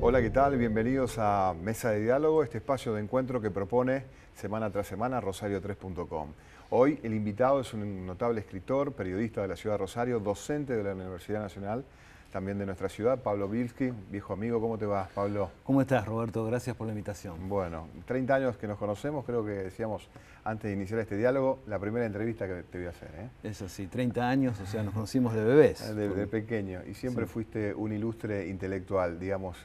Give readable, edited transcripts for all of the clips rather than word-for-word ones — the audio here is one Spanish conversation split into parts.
Hola, ¿qué tal? Bienvenidos a Mesa de Diálogo, este espacio de encuentro que propone semana tras semana rosario3.com. Hoy el invitado es un notable escritor, periodista de la ciudad de Rosario, docente de la Universidad Nacional, también de nuestra ciudad, Pablo Bielski, viejo amigo. ¿Cómo te va, Pablo? ¿Cómo estás, Roberto? Gracias por la invitación. Bueno, 30 años que nos conocemos, creo que decíamos antes de iniciar este diálogo, la primera entrevista que te voy a hacer, ¿eh? Eso sí, 30 años, o sea, nos conocimos de bebés. De pequeño, y siempre Sí. fuiste un ilustre intelectual, digamos.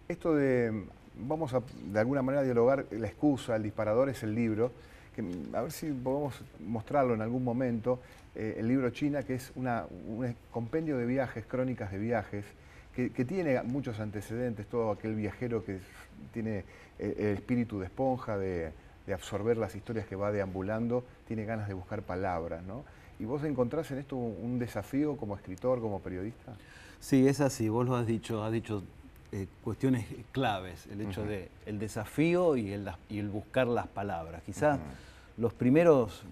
Esto de, vamos a de alguna manera dialogar, la excusa, el disparador es el libro, que a ver si podemos mostrarlo en algún momento, el libro China, que es un compendio de viajes, crónicas de viajes, que tiene muchos antecedentes, todo aquel viajero que tiene el espíritu de esponja, de absorber las historias que va deambulando, tiene ganas de buscar palabras, ¿no? ¿Y vos encontrás en esto un desafío como escritor, como periodista? Sí, es así, vos lo has dicho cuestiones claves, el hecho de el desafío y el buscar las palabras. Quizás los primeros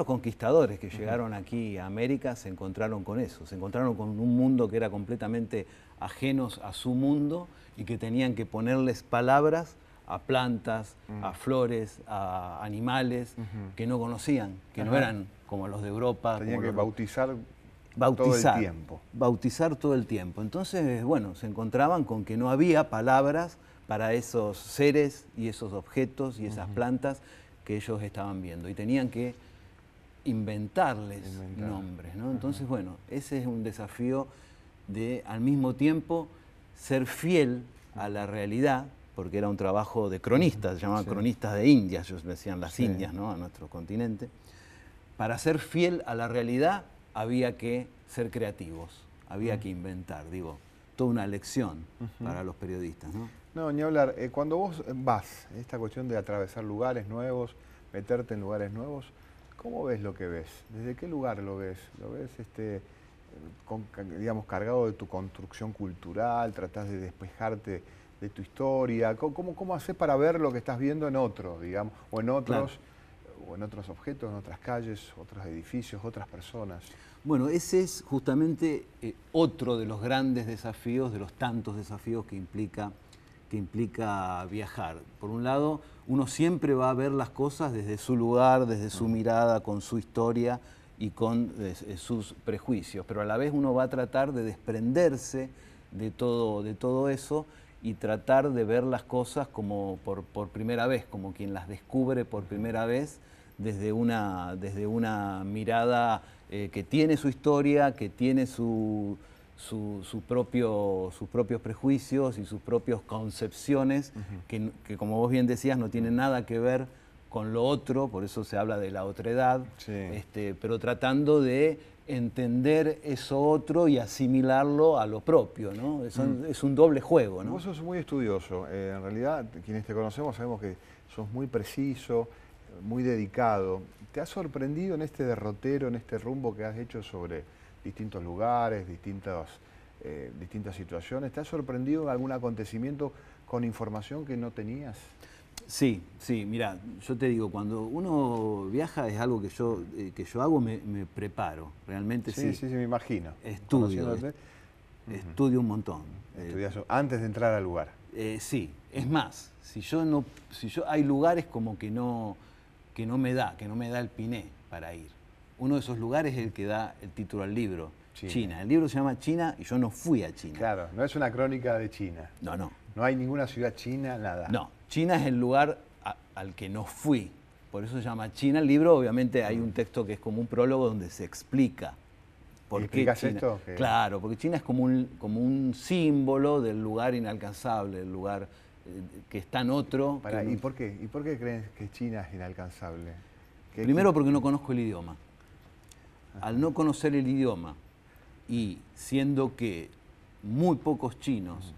conquistadores que llegaron aquí a América se encontraron con eso, se encontraron con un mundo que era completamente ajenos a su mundo y que tenían que ponerles palabras a plantas, a flores, a animales que no conocían, que no eran como los de Europa. Tenían que bautizar todo el tiempo. Bautizar todo el tiempo. Entonces, bueno, se encontraban con que no había palabras para esos seres y esos objetos y esas plantas que ellos estaban viendo. Y tenían que inventarles nombres, ¿no? Entonces, bueno, ese es un desafío de, al mismo tiempo, ser fiel a la realidad, porque era un trabajo de cronistas, se llamaban cronistas de Indias, ellos decían las Indias, ¿no? A nuestro continente. Para ser fiel a la realidad había que ser creativos, había que inventar, digo, toda una lección para los periodistas, ¿no? No, ni hablar. Cuando vos vas, esta cuestión de atravesar lugares nuevos, meterte en lugares nuevos, ¿cómo ves lo que ves? ¿Desde qué lugar lo ves? ¿Lo ves digamos, cargado de tu construcción cultural? ¿Tratás de despejarte de tu historia? ¿Cómo haces para ver lo que estás viendo en otro, digamos, o en otros? Claro. O en otros objetos, en otras calles, otros edificios, otras personas. Bueno, ese es justamente otro de los grandes desafíos, de los tantos desafíos que implica viajar. Por un lado, uno siempre va a ver las cosas desde su lugar, desde su mirada, con su historia y con sus prejuicios, pero a la vez uno va a tratar de desprenderse de todo eso y tratar de ver las cosas como por primera vez, como quien las descubre por primera vez, desde una mirada que tiene su historia, que tiene sus propios prejuicios y sus propias concepciones, que como vos bien decías no tienen nada que ver con lo otro, por eso se habla de la otredad, pero tratando de entender eso otro y asimilarlo a lo propio, ¿no? Es un doble juego, ¿no? Vos sos muy estudioso, en realidad quienes te conocemos sabemos que sos muy preciso, muy dedicado. ¿Te has sorprendido en este derrotero, en este rumbo que has hecho sobre distintos lugares, distintas situaciones? ¿Te has sorprendido en algún acontecimiento con información que no tenías? Sí, mira, yo te digo, cuando uno viaja es algo que yo hago, me preparo, realmente sí. Sí, me imagino. Estudio un montón. ¿Estudias antes de entrar al lugar? Sí, es más, hay lugares como que no me da el piné para ir. Uno de esos lugares es el que da el título al libro, China. El libro se llama China y yo no fui a China. Claro, no es una crónica de China. No. No hay ninguna ciudad china, nada. No, China es el lugar al que no fui. Por eso se llama China. El libro, obviamente, hay un texto que es como un prólogo donde se explica por qué China. Esto? Claro, porque China es como un símbolo del lugar inalcanzable, del lugar que está en otro. ¿Y por qué? ¿Y por qué crees que China es inalcanzable? Primero porque no conozco el idioma. Al no conocer el idioma y siendo que muy pocos chinos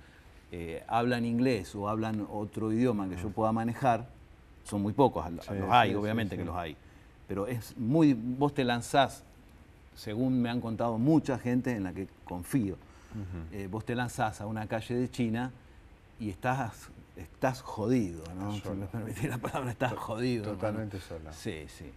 hablan inglés o hablan otro idioma que yo pueda manejar, son muy pocos, los hay, obviamente que los hay, pero vos te lanzás, según me han contado mucha gente en la que confío, vos te lanzás a una calle de China y estás estás jodido, ¿no? Estás Si me solo. permitís la palabra, estás jodido. Totalmente hermano. sola. Sí, sí,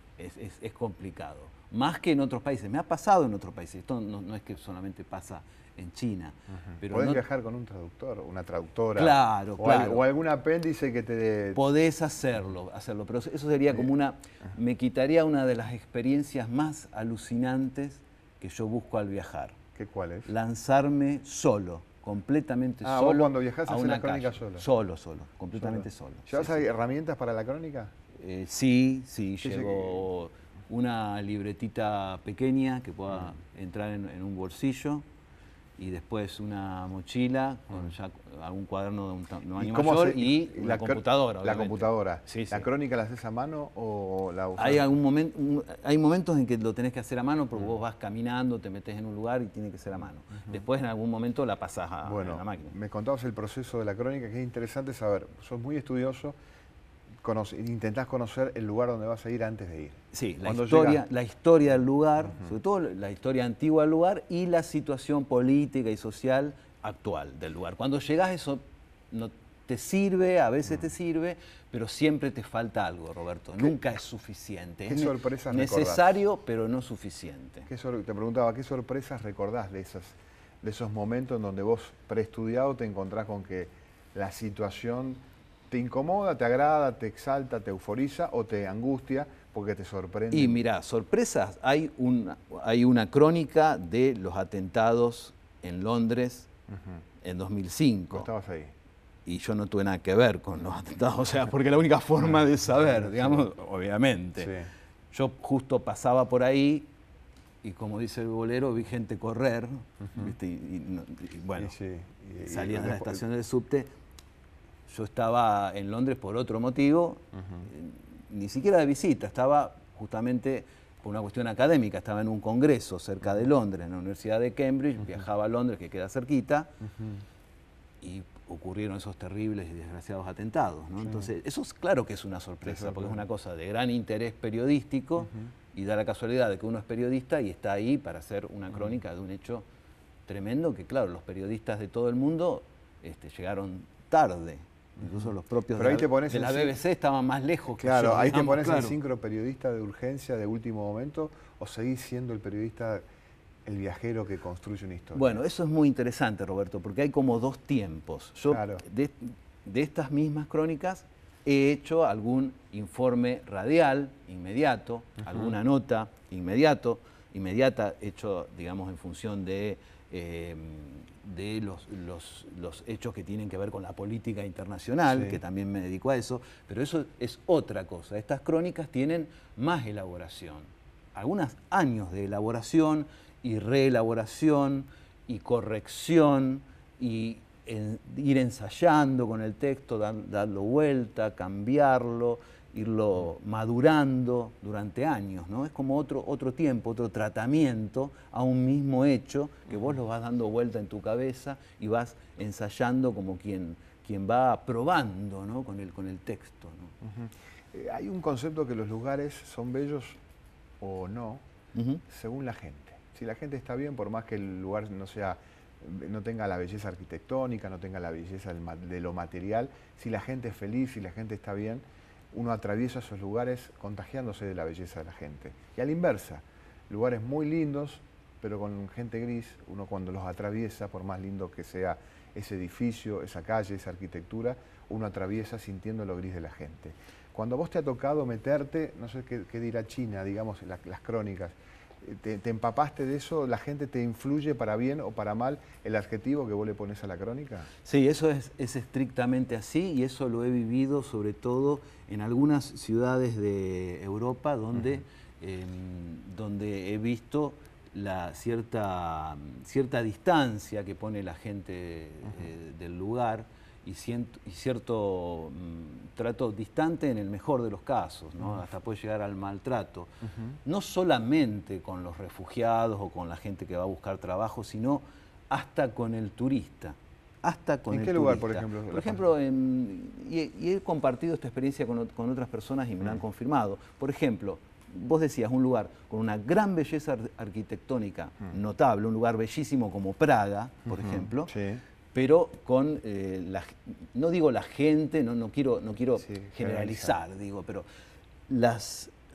es complicado. Más que en otros países. Me ha pasado en otros países. Esto no es que solamente pasa en China. Pero Podés no, viajar con un traductor, una traductora. Claro, claro. O algún apéndice que te... Podés hacerlo, pero eso sería como me quitaría una de las experiencias más alucinantes que yo busco al viajar. ¿Cuál es? Lanzarme solo, completamente vos solo. cuando viajás a haces una la crónica calle. solo. Solo, completamente solo. ¿Llevas Sí, sí. herramientas para la crónica? Sí, llevo una libretita pequeña que pueda entrar en un bolsillo y después una mochila con ya algún cuaderno de un tamaño mayor y una computadora. La computadora. Sí, ¿La sí. crónica la haces a mano o la usas? Hay momentos en que lo tenés que hacer a mano porque vos vas caminando, te metes en un lugar y tiene que ser a mano. Después en algún momento la pasás a la máquina. Me contabas el proceso de la crónica, que es interesante saber. Sos muy estudioso, intentás conocer el lugar donde vas a ir antes de ir. Sí, la historia del lugar, sobre todo la historia antigua del lugar y la situación política y social actual del lugar. Cuando llegás eso no te sirve, a veces te sirve, pero siempre te falta algo, Roberto. Nunca es suficiente. ¿Qué sorpresas necesario, pero no suficiente. Te preguntaba, ¿qué sorpresas recordás de esos momentos en donde vos, preestudiado, te encontrás con que la situación te incomoda, te agrada, te exalta, te euforiza o te angustia porque te sorprende? Y mirá, sorpresas. Hay una crónica de los atentados en Londres en 2005. ¿Vos estabas ahí? Y yo no tuve nada que ver con los atentados, o sea, porque la única forma de saber, digamos, obviamente. Sí. Yo justo pasaba por ahí y, como dice el bolero, vi gente correr, ¿viste? Y bueno, salía de la estación del subte. Yo estaba en Londres por otro motivo, ni siquiera de visita, estaba justamente por una cuestión académica, estaba en un congreso cerca de Londres, en la Universidad de Cambridge, viajaba a Londres, que queda cerquita, y ocurrieron esos terribles y desgraciados atentados, ¿no? Sí. Entonces, eso es claro que es una sorpresa, porque es una cosa de gran interés periodístico, y da la casualidad de que uno es periodista y está ahí para hacer una crónica de un hecho tremendo, que claro, los periodistas de todo el mundo llegaron tarde. Incluso los propios de la BBC estaban más lejos que yo. Claro, ahí te pones el sincro periodista de urgencia de último momento, o seguís siendo el periodista, el viajero que construye una historia. Bueno, eso es muy interesante, Roberto, porque hay como dos tiempos. Yo, de estas mismas crónicas, he hecho algún informe radial inmediato, alguna nota inmediata, hecho, digamos, en función de los hechos que tienen que ver con la política internacional, que también me dedico a eso, pero eso es otra cosa. Estas crónicas tienen más elaboración, algunos años de elaboración y reelaboración y corrección y ir ensayando con el texto, darlo vuelta, cambiarlo, irlo madurando durante años, ¿no? Es como otro tiempo, otro tratamiento a un mismo hecho que vos lo vas dando vuelta en tu cabeza y vas ensayando como quien va probando, ¿no? con el texto, ¿no? Hay un concepto que los lugares son bellos o no, según la gente. Si la gente está bien, por más que el lugar no tenga la belleza arquitectónica, no tenga la belleza de lo material, si la gente es feliz, si la gente está bien, uno atraviesa esos lugares contagiándose de la belleza de la gente. Y a la inversa, lugares muy lindos, pero con gente gris, uno cuando los atraviesa, por más lindo que sea ese edificio, esa calle, esa arquitectura, uno atraviesa sintiendo lo gris de la gente. Cuando vos te ha tocado meterte, no sé qué dirá China, digamos, las crónicas, te empapaste de eso, la gente te influye para bien o para mal el adjetivo que vos le pones a la crónica. Sí, eso es estrictamente así y eso lo he vivido sobre todo en algunas ciudades de Europa donde he visto la cierta distancia que pone la gente del lugar y cierto trato distante en el mejor de los casos, ¿no? Hasta puede llegar al maltrato. No solamente con los refugiados o con la gente que va a buscar trabajo, sino hasta con el turista. ¿En qué lugar, por ejemplo? Por ejemplo, y he compartido esta experiencia con otras personas y me la han confirmado. Por ejemplo, vos decías un lugar con una gran belleza arquitectónica notable, un lugar bellísimo como Praga, por ejemplo, pero con, no digo la gente, no quiero Sí, generalizar, digo, pero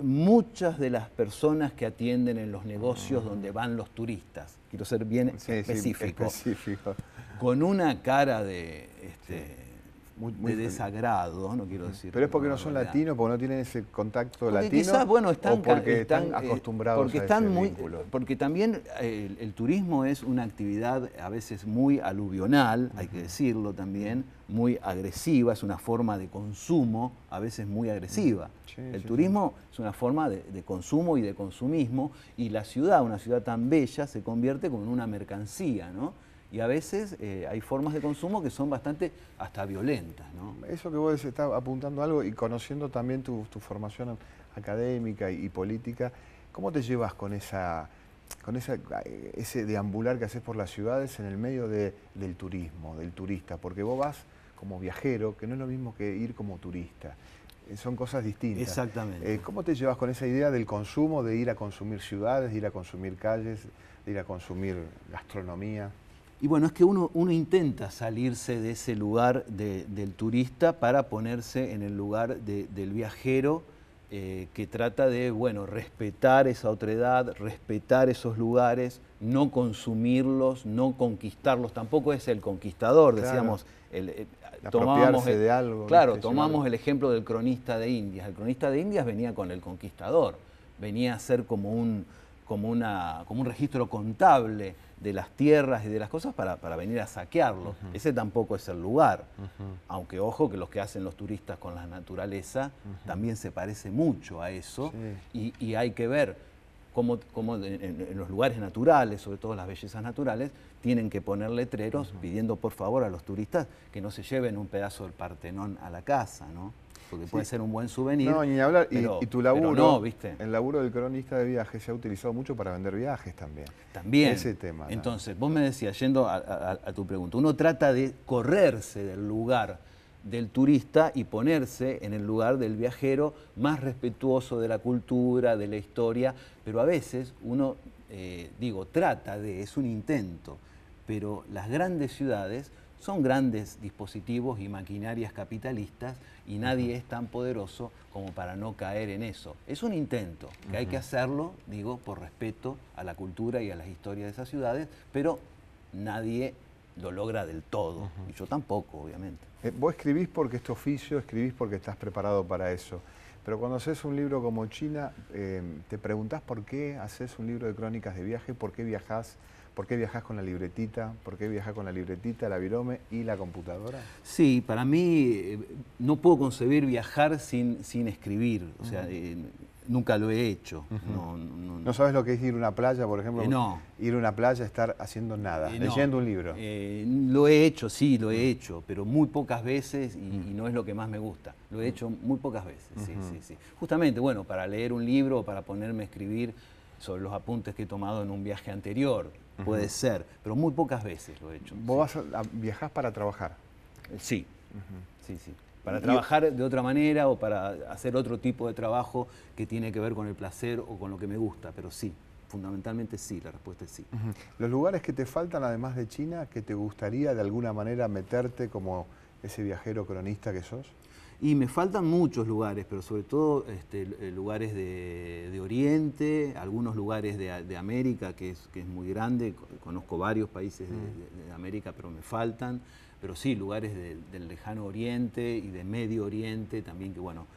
muchas de las personas que atienden en los negocios donde van los turistas, quiero ser bien específico, con una cara de, de desagrado, no quiero decir. Pero es porque no son latinos, porque no tienen ese contacto porque latino, quizás, bueno, o porque están acostumbrados a ese vínculo. Porque también el turismo es una actividad a veces muy aluvional, hay que decirlo también, muy agresiva, es una forma de consumo a veces muy agresiva. El turismo es una forma de consumo y de consumismo, y la ciudad, una ciudad tan bella, se convierte como en una mercancía, ¿no? Y a veces hay formas de consumo que son bastante hasta violentas, ¿no? Eso que vos estás apuntando algo y conociendo también tu formación académica y política, ¿cómo te llevas con ese deambular que haces por las ciudades en el medio del turismo, del turista? Porque vos vas como viajero, que no es lo mismo que ir como turista. Son cosas distintas. Exactamente. ¿Cómo te llevas con esa idea del consumo, de ir a consumir ciudades, de ir a consumir calles, de ir a consumir gastronomía? Y bueno, es que uno intenta salirse de ese lugar del turista para ponerse en el lugar del viajero que trata de, bueno, respetar esa otredad, respetar esos lugares, no consumirlos, no conquistarlos. Tampoco es el conquistador, claro. Decíamos. Apropiarse de algo. Claro, tomamos el ejemplo del cronista de Indias. El cronista de Indias venía con el conquistador, venía a ser como un registro contable de las tierras y de las cosas para venir a saquearlo. Ese tampoco es el lugar. Aunque ojo que los que hacen los turistas con la naturaleza también se parece mucho a eso. Sí. Y hay que ver cómo en los lugares naturales, sobre todo las bellezas naturales, tienen que poner letreros pidiendo por favor a los turistas que no se lleven un pedazo del Partenón a la casa, ¿no? Porque puede ser un buen souvenir. No, ni hablar. Pero, y tu laburo, no, ¿viste? El laburo del cronista de viajes se ha utilizado mucho para vender viajes también. También. Ese tema. Entonces, vos me decías, yendo a tu pregunta, uno trata de correrse del lugar del turista y ponerse en el lugar del viajero más respetuoso de la cultura, de la historia, pero a veces uno, es un intento, pero las grandes ciudades son grandes dispositivos y maquinarias capitalistas y nadie es tan poderoso como para no caer en eso. Es un intento, que hay que hacerlo, por respeto a la cultura y a las historias de esas ciudades, pero nadie lo logra del todo, y yo tampoco, obviamente. Vos escribís porque es tu oficio, escribís porque estás preparado para eso, pero cuando haces un libro como China, te preguntás por qué haces un libro de crónicas de viaje, por qué viajás con la libretita, por qué viajás con la libretita, la virome y la computadora. Sí, para mí no puedo concebir viajar sin escribir, o sea, nunca lo he hecho. ¿No sabes lo que es ir a una playa, por ejemplo? No. Ir a una playa, estar haciendo nada, leyendo un libro. Lo he hecho, sí, lo he hecho, pero muy pocas veces y no es lo que más me gusta. Lo he hecho muy pocas veces, sí. Justamente, bueno, para leer un libro o para ponerme a escribir sobre los apuntes que he tomado en un viaje anterior, puede ser, pero muy pocas veces lo he hecho. ¿Vos viajás para trabajar? Sí, sí. Para trabajar de otra manera o para hacer otro tipo de trabajo que tiene que ver con el placer o con lo que me gusta, pero sí, fundamentalmente sí, la respuesta es sí. ¿Los lugares que te faltan, además de China, que te gustaría de alguna manera meterte como ese viajero cronista que sos? Y me faltan muchos lugares, pero sobre todo lugares de Oriente, algunos lugares de América, que es muy grande. Conozco varios países de América, pero me faltan. Pero sí, lugares del lejano Oriente y de Medio Oriente también, que bueno,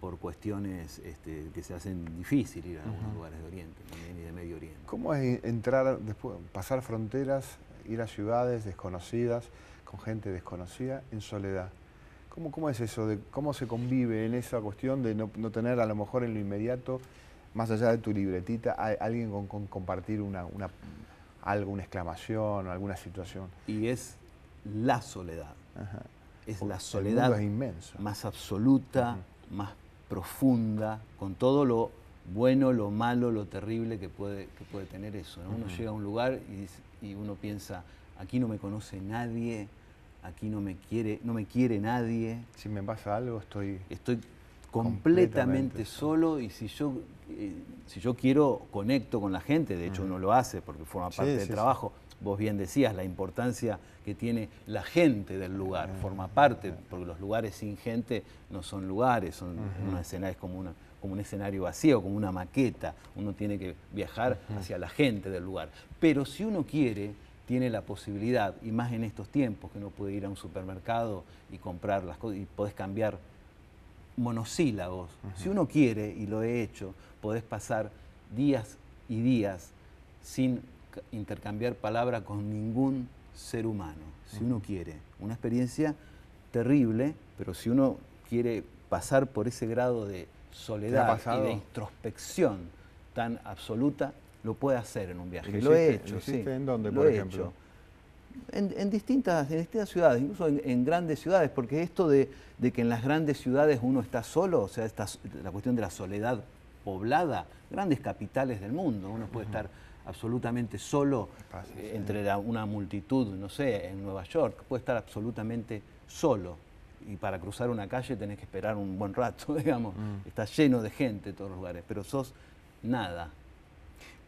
por cuestiones que se hacen difícil ir a algunos lugares de Oriente también y de Medio Oriente. ¿Cómo es entrar, después, pasar fronteras, ir a ciudades desconocidas, con gente desconocida, en soledad? ¿Cómo es eso? ¿Cómo se convive en esa cuestión de no tener a lo mejor en lo inmediato, más allá de tu libretita, alguien con compartir algo, una exclamación o alguna situación? Y es la soledad. Es la soledad. El mundo es inmenso. Más absoluta, más profunda, con todo lo bueno, lo malo, lo terrible que puede tener eso, ¿no? Uno llega a un lugar y uno piensa, aquí no me conoce nadie, aquí no me quiere nadie. Si me pasa algo, estoy completamente solo, y si yo quiero, conecto con la gente, de hecho uno lo hace porque forma parte del trabajo. Vos bien decías la importancia que tiene la gente del lugar, forma parte, porque los lugares sin gente no son lugares, son una escena, es como un escenario vacío, como una maqueta. Uno tiene que viajar hacia la gente del lugar. Pero si uno quiere, tiene la posibilidad, y más en estos tiempos, que uno puede ir a un supermercado y comprar las cosas, y podés cambiar monosílabos. Si uno quiere, y lo he hecho, podés pasar días y días sin intercambiar palabra con ningún ser humano, si uno quiere. Una experiencia terrible, pero si uno quiere pasar por ese grado de soledad y de introspección tan absoluta, lo puede hacer en un viaje. Lo he hecho. ¿Lo hiciste en dónde, por ejemplo? En distintas ciudades, incluso en grandes ciudades, porque esto de que en las grandes ciudades uno está solo, o sea, la cuestión de la soledad poblada, grandes capitales del mundo, uno puede estar absolutamente solo entre una multitud, no sé, en Nueva York, puede estar absolutamente solo. Y para cruzar una calle tenés que esperar un buen rato, digamos. Está lleno de gente en todos los lugares, pero sos nada.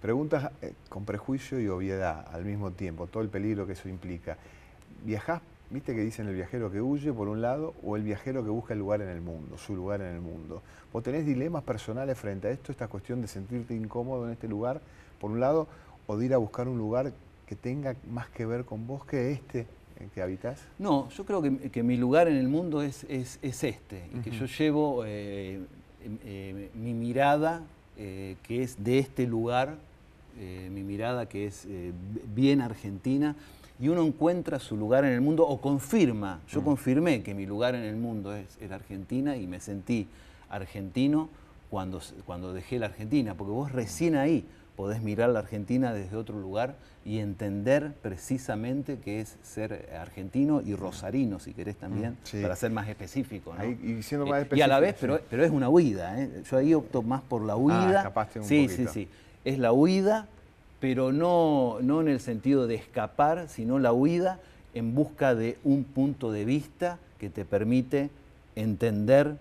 Preguntas con prejuicio y obviedad al mismo tiempo, todo el peligro que eso implica. ¿Viajás, viste que dicen el viajero que huye por un lado o el viajero que busca el lugar en el mundo, su lugar en el mundo? ¿Vos tenés dilemas personales frente a esto, esta cuestión de sentirte incómodo en este lugar, por un lado, o de ir a buscar un lugar que tenga más que ver con vos que este en que habitás? No, yo creo que mi lugar en el mundo es este, y que yo llevo mi mirada, que es de este lugar, mi mirada que es bien argentina, y uno encuentra su lugar en el mundo o confirma. Yo confirmé que mi lugar en el mundo era Argentina y me sentí argentino cuando dejé la Argentina, porque vos recién ahí podés mirar la Argentina desde otro lugar y entender precisamente qué es ser argentino y rosarino, si querés también, para ser más específico, ¿no? Y siendo más específico, y a la vez, pero es una huida, ¿eh? Yo ahí opto más por la huida. Escapaste un poquito. Sí. Es la huida, pero no en el sentido de escapar, sino la huida en busca de un punto de vista que te permite entender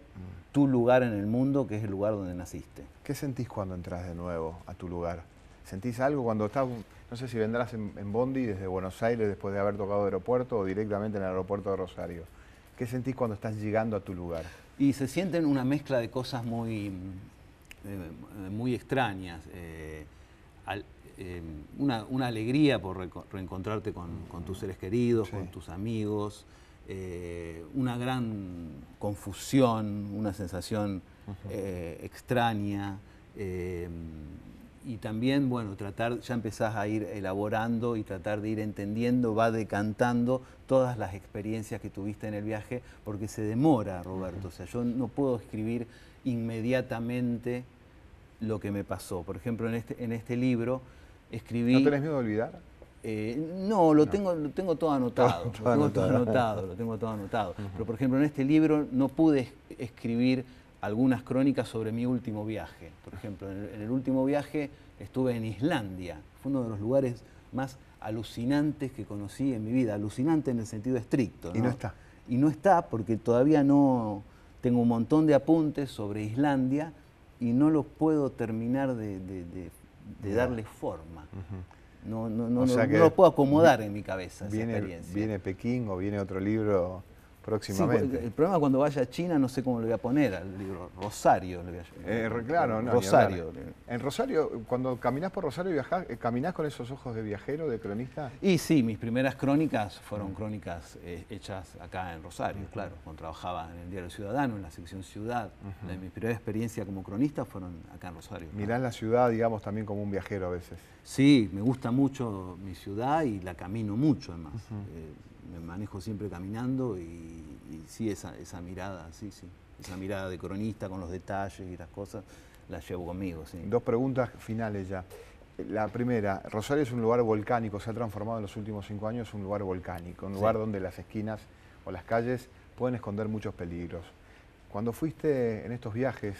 tu lugar en el mundo, que es el lugar donde naciste. ¿Qué sentís cuando entras de nuevo a tu lugar? ¿Sentís algo cuando estás, no sé si vendrás en Bondi desde Buenos Aires después de haber tocado aeropuerto o directamente en el aeropuerto de Rosario? ¿Qué sentís cuando estás llegando a tu lugar? Y se sienten una mezcla de cosas muy extrañas. Una alegría por reencontrarte con tus seres queridos, con tus amigos, una gran confusión, una sensación extraña, y también, bueno, ya empezás a ir elaborando y tratar de ir entendiendo, va decantando todas las experiencias que tuviste en el viaje, porque se demora, Roberto. O sea, yo no puedo escribir inmediatamente lo que me pasó. Por ejemplo, en este libro escribí... ¿No tenés miedo de olvidar? No, lo tengo todo anotado. Lo tengo todo anotado. Pero, por ejemplo, en este libro no pude escribir algunas crónicas sobre mi último viaje. Por ejemplo, en el último viaje estuve en Islandia. Fue uno de los lugares más alucinantes que conocí en mi vida. Alucinante en el sentido estricto, ¿no? Y no está. Y no está porque todavía no... Tengo un montón de apuntes sobre Islandia y no los puedo terminar de darle forma. No lo puedo acomodar en mi cabeza, esa experiencia. ¿Viene Pekín o viene otro libro próximamente? Sí, el problema cuando vaya a China, no sé cómo le voy a poner al libro. Rosario le voy a llamar. Claro, no. Rosario. En Rosario, cuando caminás por Rosario, viajás, ¿caminás con esos ojos de viajero, de cronista? Y sí, mis primeras crónicas fueron crónicas hechas acá en Rosario, claro. Cuando trabajaba en el Diario Ciudadano, en la sección Ciudad. Mi primera experiencia como cronista fueron acá en Rosario. Mirás la ciudad, digamos, también como un viajero a veces. Sí, me gusta mucho mi ciudad y la camino mucho, además. Me manejo siempre caminando y sí, esa mirada, sí. Esa mirada de cronista con los detalles y las cosas, la llevo conmigo, sí. Dos preguntas finales ya. La primera, Rosario es un lugar volcánico, se ha transformado en los últimos 5 años en un lugar volcánico, un lugar donde las esquinas o las calles pueden esconder muchos peligros. Cuando fuiste en estos viajes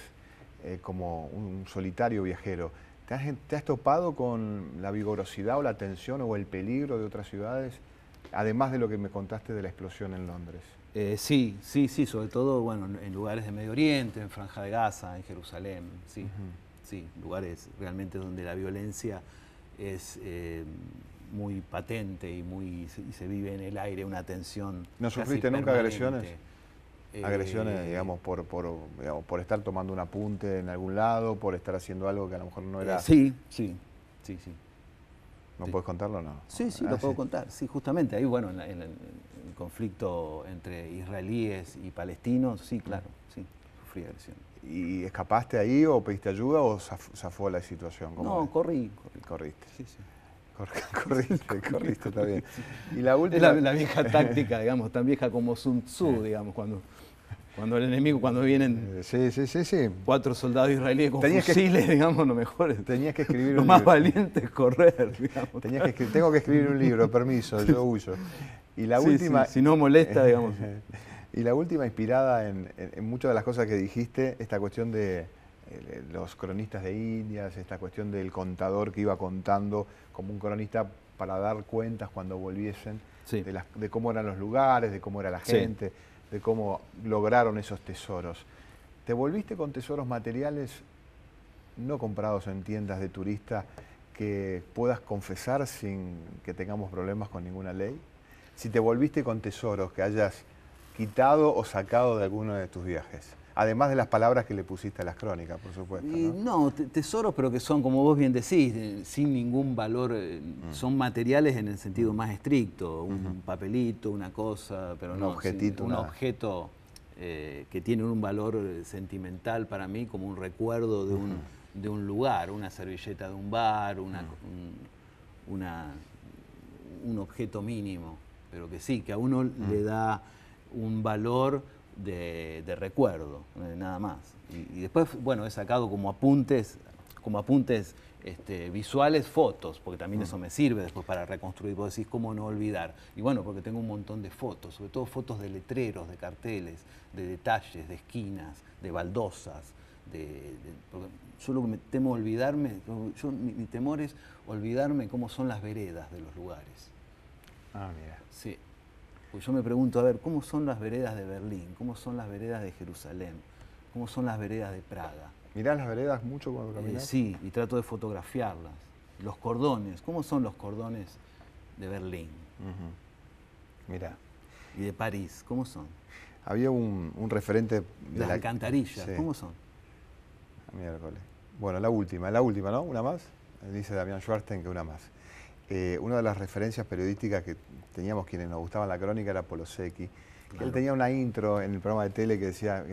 como un solitario viajero, ¿te has topado con la vigorosidad o la tensión o el peligro de otras ciudades, además de lo que me contaste de la explosión en Londres? Sí, sobre todo bueno, en lugares de Medio Oriente, en Franja de Gaza, en Jerusalén, sí, sí, lugares realmente donde la violencia es muy patente y se vive en el aire una tensión. ¿No sufriste nunca agresiones? Agresiones, digamos, por estar tomando un apunte en algún lado, por estar haciendo algo que a lo mejor no era... Sí. ¿No puedes contarlo o no? Sí, lo puedo contar. Sí, justamente ahí, bueno, en el conflicto entre israelíes y palestinos, sí, claro, sí, sufrí agresión. ¿Y escapaste ahí o pediste ayuda o zafó la situación? No, corrí. Corriste. Sí. Corriste, está bien. Y la última... Es la vieja táctica, digamos, tan vieja como Sun Tzu, digamos, cuando el enemigo, cuando vienen 4 soldados israelíes con fusiles, digamos, lo mejor es... Tenías que escribir lo más valiente es correr, digamos. Tengo que escribir un libro, permiso, yo huyo. Y la última... Si no molesta, digamos. Y la última, inspirada en muchas de las cosas que dijiste, esta cuestión de los cronistas de Indias, esta cuestión del contador que iba contando como un cronista para dar cuentas cuando volviesen, de cómo eran los lugares, de cómo era la gente, de cómo lograron esos tesoros. ¿Te volviste con tesoros materiales no comprados en tiendas de turista que puedas confesar sin que tengamos problemas con ninguna ley? Si te volviste con tesoros que hayas quitado o sacado de alguno de tus viajes. Además de las palabras que le pusiste a las crónicas, por supuesto. No, tesoros, pero que son, como vos bien decís, sin ningún valor, son materiales en el sentido más estricto, un papelito, una cosa, pero un no, objetito, un objeto que tiene un valor sentimental para mí, como un recuerdo de un lugar, una servilleta de un bar, un objeto mínimo, pero que sí, que a uno le da un valor de recuerdo, nada más. Y después, bueno, he sacado como apuntes visuales, fotos, porque también eso me sirve después para reconstruir. Vos decís, ¿cómo no olvidar? Y bueno, porque tengo un montón de fotos, sobre todo fotos de letreros, de carteles, de detalles, de esquinas, de baldosas. Porque yo lo que me temo olvidarme, mi temor es olvidarme cómo son las veredas de los lugares. Ah, mira. Sí. Pues yo me pregunto, a ver, ¿cómo son las veredas de Berlín? ¿Cómo son las veredas de Jerusalén? ¿Cómo son las veredas de Praga? ¿Mirás las veredas mucho cuando caminas? Sí, y trato de fotografiarlas. Los cordones, ¿cómo son los cordones de Berlín? Mirá. Y de París, ¿cómo son? Había un referente... Las alcantarillas, ¿cómo son? Miércoles. Bueno, la última, ¿no? ¿Una más? Dice Damián Schwartzen que una más. Una de las referencias periodísticas que teníamos quienes nos gustaban la crónica era Polosecki. Claro. Él tenía una intro en el programa de tele que decía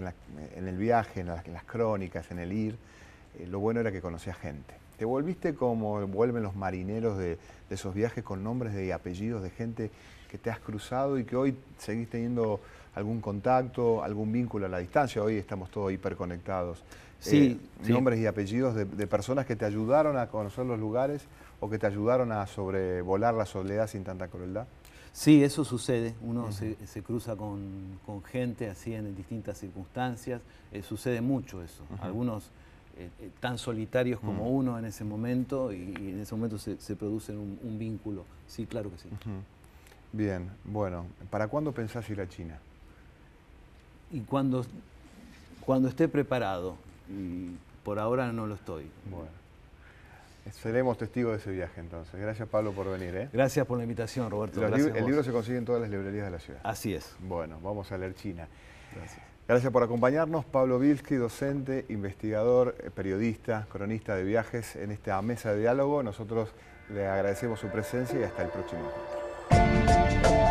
en el viaje, en las crónicas, en el ir, lo bueno era que conocía gente. ¿Te volviste como vuelven los marineros de esos viajes con nombres y apellidos de gente que te has cruzado y que hoy seguís teniendo algún contacto, algún vínculo a la distancia? Hoy estamos todos hiperconectados. Nombres y apellidos de personas que te ayudaron a conocer los lugares o que te ayudaron a sobrevolar la soledad sin tanta crueldad. Sí, eso sucede. Uno se cruza con gente así en distintas circunstancias. Sucede mucho eso. Algunos tan solitarios como uno en ese momento y en ese momento se produce un vínculo. Sí, claro que sí. Bien, bueno. ¿Para cuándo pensás ir a China? Y cuando esté preparado. Y por ahora no lo estoy. Bueno. Seremos testigos de ese viaje entonces. Gracias, Pablo, por venir. Gracias por la invitación, Roberto. El libro se consigue en todas las librerías de la ciudad. Así es. Bueno, vamos a leer China. Gracias. Gracias por acompañarnos. Pablo Bilski, docente, investigador, periodista, cronista de viajes en esta mesa de diálogo. Nosotros le agradecemos su presencia y hasta el próximo encuentro.